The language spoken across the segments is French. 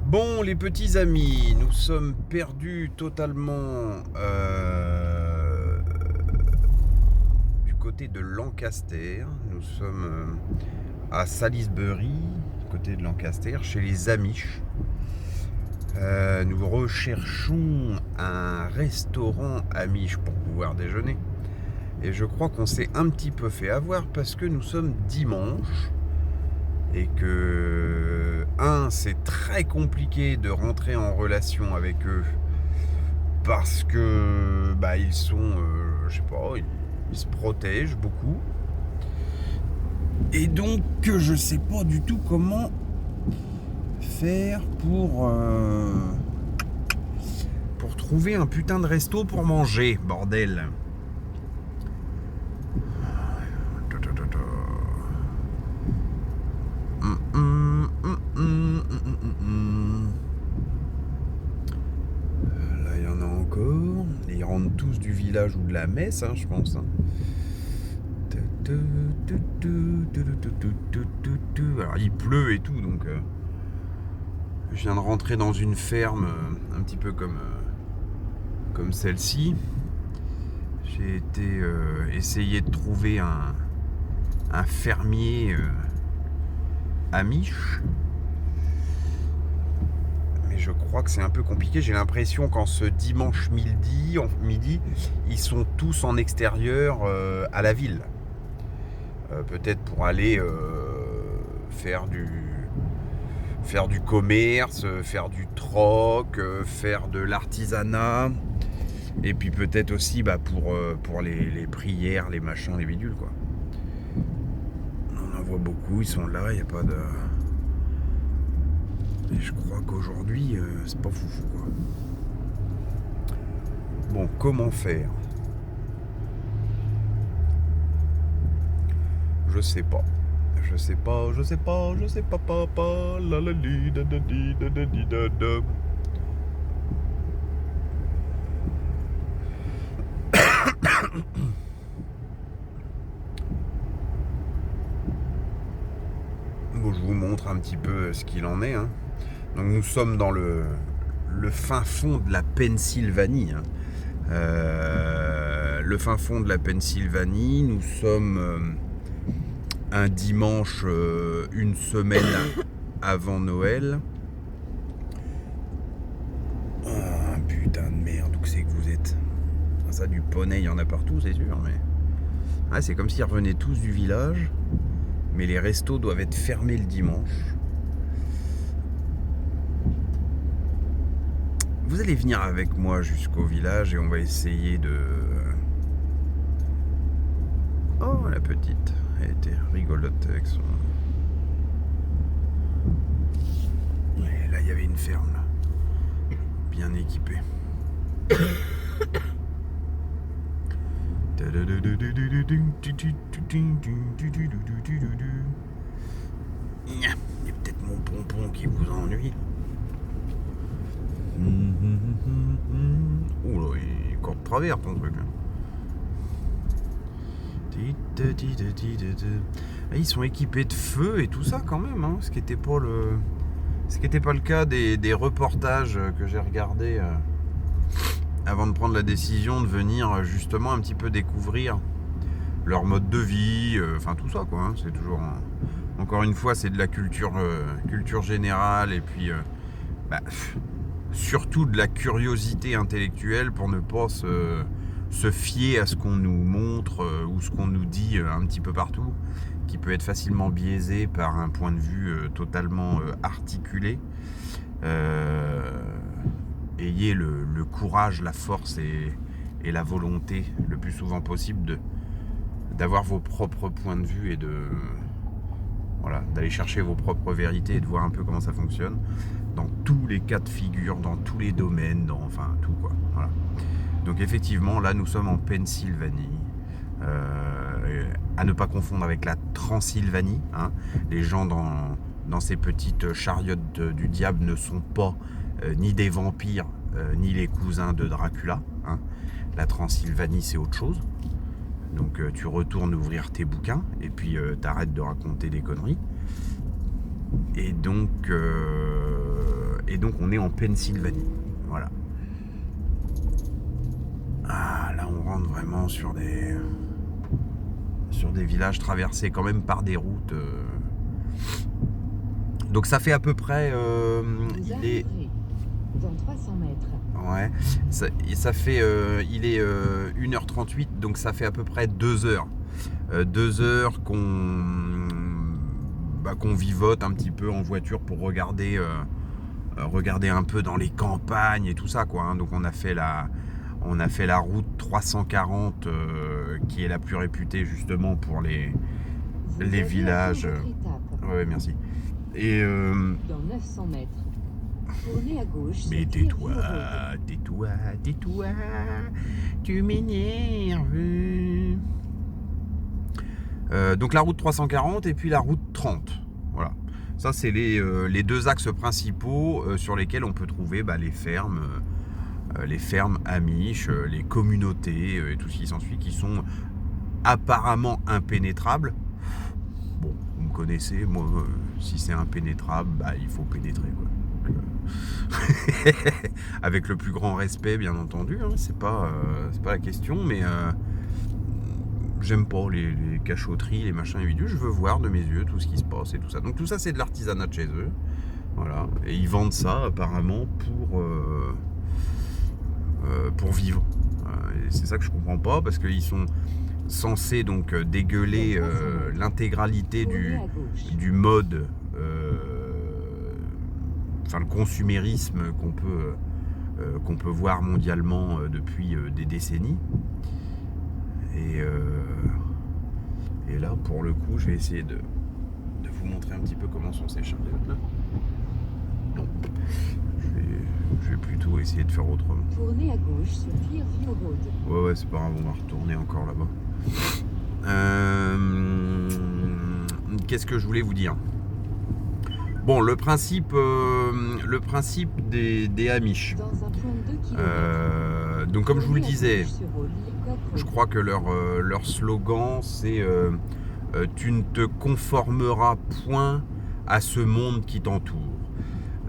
Bon, les petits amis, nous sommes perdus totalement du côté de Lancaster. Nous sommes à Salisbury, du côté de Lancaster, chez les Amish. Nous recherchons un restaurant Amish pour pouvoir déjeuner. Et je crois qu'on s'est un petit peu fait avoir parce que nous sommes dimanche. Et que, c'est très compliqué de rentrer en relation avec eux parce que ils sont, je sais pas, ils se protègent beaucoup. Et donc, je sais pas du tout comment faire pour trouver un putain de resto pour manger, bordel. Là, il y en a encore. Ils rentrent tous du village ou de la messe, je pense. Alors, il pleut et tout, donc je viens de rentrer dans une ferme un petit peu comme celle-ci. J'ai été essayer de trouver un fermier Amish. Mais je crois que c'est un peu compliqué. J'ai l'impression qu'en ce dimanche midi, ils sont tous en extérieur à la ville. Peut-être pour aller faire du commerce, faire du troc, faire de l'artisanat. Et puis peut-être aussi pour les prières, les machins, les bidules, quoi. On en voit beaucoup, ils sont là, il n'y a pas de... Et je crois qu'aujourd'hui, c'est pas foufou, quoi. Bon, comment faire? Je sais pas. Je sais pas, la la li, da da di, da da di, da da. Bon, je vous montre un petit peu ce qu'il en est. Donc nous sommes dans le fin fond de la Pennsylvanie. Le fin fond de la Pennsylvanie, nous sommes un dimanche, une semaine avant Noël. Oh, putain de merde, où c'est que vous êtes? Ça, du poney, il y en a partout, c'est sûr, mais... c'est comme s'ils revenaient tous du village, mais les restos doivent être fermés le dimanche. Vous allez venir avec moi jusqu'au village et on va essayer de... Oh, la petite, elle était rigolote avec son... Et là, il y avait une ferme, là, bien équipée. Il y a peut-être mon pompon qui vous ennuie. Oh là, il court de travers ton truc. Ils sont équipés de feu et tout ça quand même, ce qui n'était pas le cas des reportages que j'ai regardés avant de prendre la décision de venir justement un petit peu découvrir leur mode de vie, tout ça quoi. C'est toujours, encore une fois, c'est de la culture générale et puis surtout de la curiosité intellectuelle pour ne pas se fier à ce qu'on nous montre ou ce qu'on nous dit un petit peu partout, qui peut être facilement biaisé par un point de vue totalement articulé. Ayez le courage, la force et la volonté le plus souvent possible d'avoir vos propres points de vue et d'aller chercher vos propres vérités et de voir un peu comment ça fonctionne dans tous les cas de figure, dans tous les domaines, tout quoi. Voilà. Donc effectivement, là nous sommes en Pennsylvanie, à ne pas confondre avec la Transylvanie. Les gens dans ces petites chariotes du diable ne sont pas ni des vampires, ni les cousins de Dracula. La Transylvanie, c'est autre chose. Donc tu retournes ouvrir tes bouquins et puis t'arrêtes de raconter des conneries. Et donc donc on est en Pennsylvanie. Voilà. Ah, là on rentre vraiment sur des villages traversés quand même par des routes. Donc ça fait à peu près... il est... Dans 300 mètres. Ouais, ça fait... il est 1h38, donc ça fait à peu près 2 heures. 2 heures qu'on vivote un petit peu en voiture pour regarder un peu dans les campagnes et tout ça, quoi. Hein. Donc on a fait la route 340 qui est la plus réputée justement pour les villages. Ouais, merci. Et dans 900 mètres, tournez à gauche. mais tais-toi, tu m'énerves. Donc la route 340 et puis la route 30. Voilà. Ça, c'est les deux axes principaux sur lesquels on peut trouver les fermes amish, les communautés et tout ce qui s'ensuit, qui sont apparemment impénétrables. Bon, vous me connaissez, moi, si c'est impénétrable, il faut pénétrer, quoi. Donc, avec le plus grand respect, bien entendu, hein, c'est pas la question, mais j'aime pas les cachotteries, les machins évidus. Je veux voir de mes yeux tout ce qui se passe et tout ça. Donc tout ça, c'est de l'artisanat de chez eux. Voilà. Et ils vendent ça apparemment pour vivre. Et c'est ça que je comprends pas, parce qu'ils sont censés donc dégueuler l'intégralité du mode, le consumérisme qu'on peut voir mondialement depuis des décennies. Et là, pour le coup, je vais essayer de vous montrer un petit peu comment sont ces charrettes là. Non, je vais plutôt essayer de faire autrement. Tournez à gauche sur Clearview Road. Ouais, c'est pas grave, on va retourner encore là-bas. Qu'est-ce que je voulais vous dire ? Bon, le principe des Amish. Dans un point de 2 km. Donc comme je vous le disais, je crois que leur slogan c'est tu ne te conformeras point à ce monde qui t'entoure.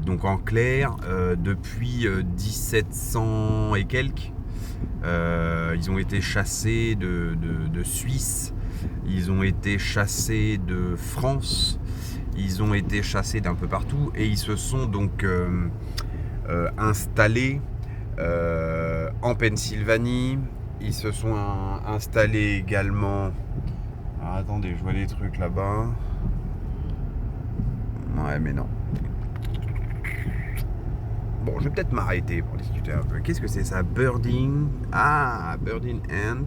Donc en clair, depuis 1700 et quelques, ils ont été chassés de Suisse, ils ont été chassés de France, ils ont été chassés d'un peu partout, et ils se sont donc installés en Pennsylvanie. Ils se sont installés également... Ah, attendez, je vois des trucs là-bas. Ouais, mais non. Bon, je vais peut-être m'arrêter pour discuter un peu. Qu'est-ce que c'est ça ? Birding. Ah, Birding End.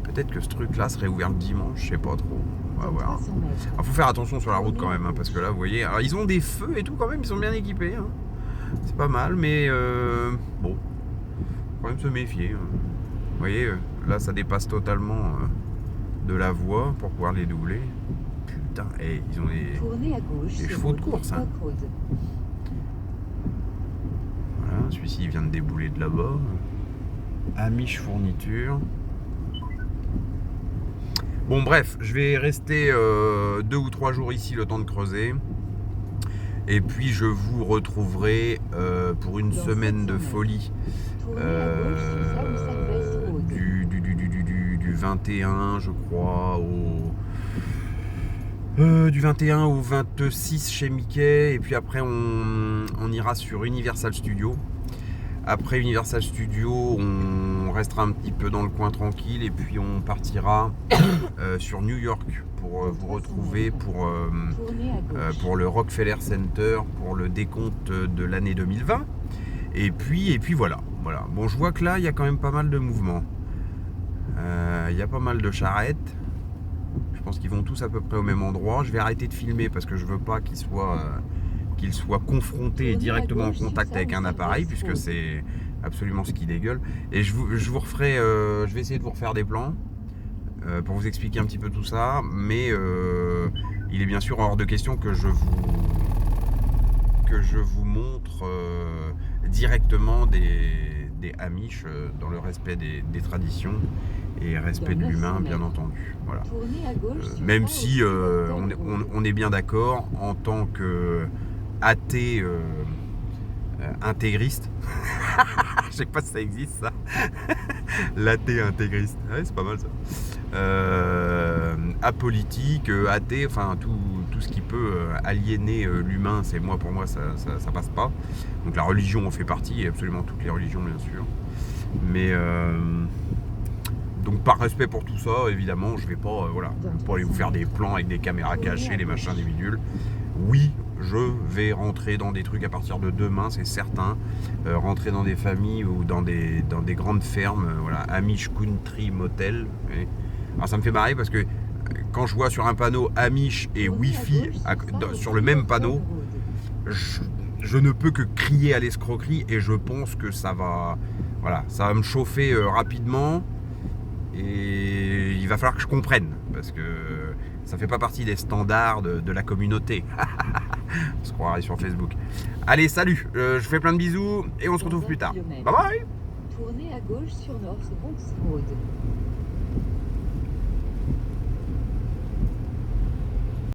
Peut-être que ce truc-là serait ouvert le dimanche, je sais pas trop. On va voir. Faut faire attention sur la route quand même, hein, parce que là, vous voyez, alors, ils ont des feux et tout quand même, ils sont bien équipés. Hein. C'est pas mal, mais bon, faut quand même se méfier. Hein. Vous voyez, là, ça dépasse totalement de la voie pour pouvoir les doubler. Putain, ils ont des chevaux de course. Hein. Voilà, celui-ci il vient de débouler de là-bas. Amish fourniture. Bon, bref, je vais rester 2 ou 3 jours ici, le temps de creuser. Et puis je vous retrouverai pour une semaine de folie du 21, je crois, du 21 au 26 chez Mickey. Et puis après on ira sur Universal Studios. Après Universal Studios, on restera un petit peu dans le coin tranquille, et puis on partira sur New York pour vous retrouver pour le Rockefeller Center pour le décompte de l'année 2020. Et puis voilà. Bon, je vois que là, il y a quand même pas mal de mouvements. Il y a pas mal de charrettes. Je pense qu'ils vont tous à peu près au même endroit. Je vais arrêter de filmer parce que je veux pas qu'ils soient confrontés directement en contact avec un appareil, puisque c'est absolument ce qui dégueule. Et je vous referai, je vais essayer de vous refaire des plans pour vous expliquer un petit peu tout ça, mais il est bien sûr hors de question que je vous montre directement des Amish dans le respect des traditions et respect de l'humain, bien entendu. Voilà. Même si on est bien d'accord, en tant que athée intégriste. Je sais pas si ça existe ça. L'athée intégriste. Ouais, c'est pas mal ça. Apolitique, athée, enfin tout ce qui peut aliéner l'humain, pour moi ça passe pas. Donc la religion en fait partie, et absolument toutes les religions bien sûr. Mais donc par respect pour tout ça, évidemment, je vais pas, aller vous faire des plans avec des caméras cachées, des machins, des bidules. Oui, je vais rentrer dans des trucs à partir de demain, c'est certain. Rentrer dans des familles ou dans des grandes fermes, Amish Country Motel. Alors ça me fait marrer parce que quand je vois sur un panneau Amish et Wi-Fi sur le même panneau, je ne peux que crier à l'escroquerie et je pense que ça va me chauffer rapidement. Et il va falloir que je comprenne, parce que ça fait pas partie des standards de la communauté. On se croirait sur Facebook. Allez, salut, je fais plein de bisous et on se retrouve plus tard. Bye bye. Tournez à gauche sur North Bronx Road.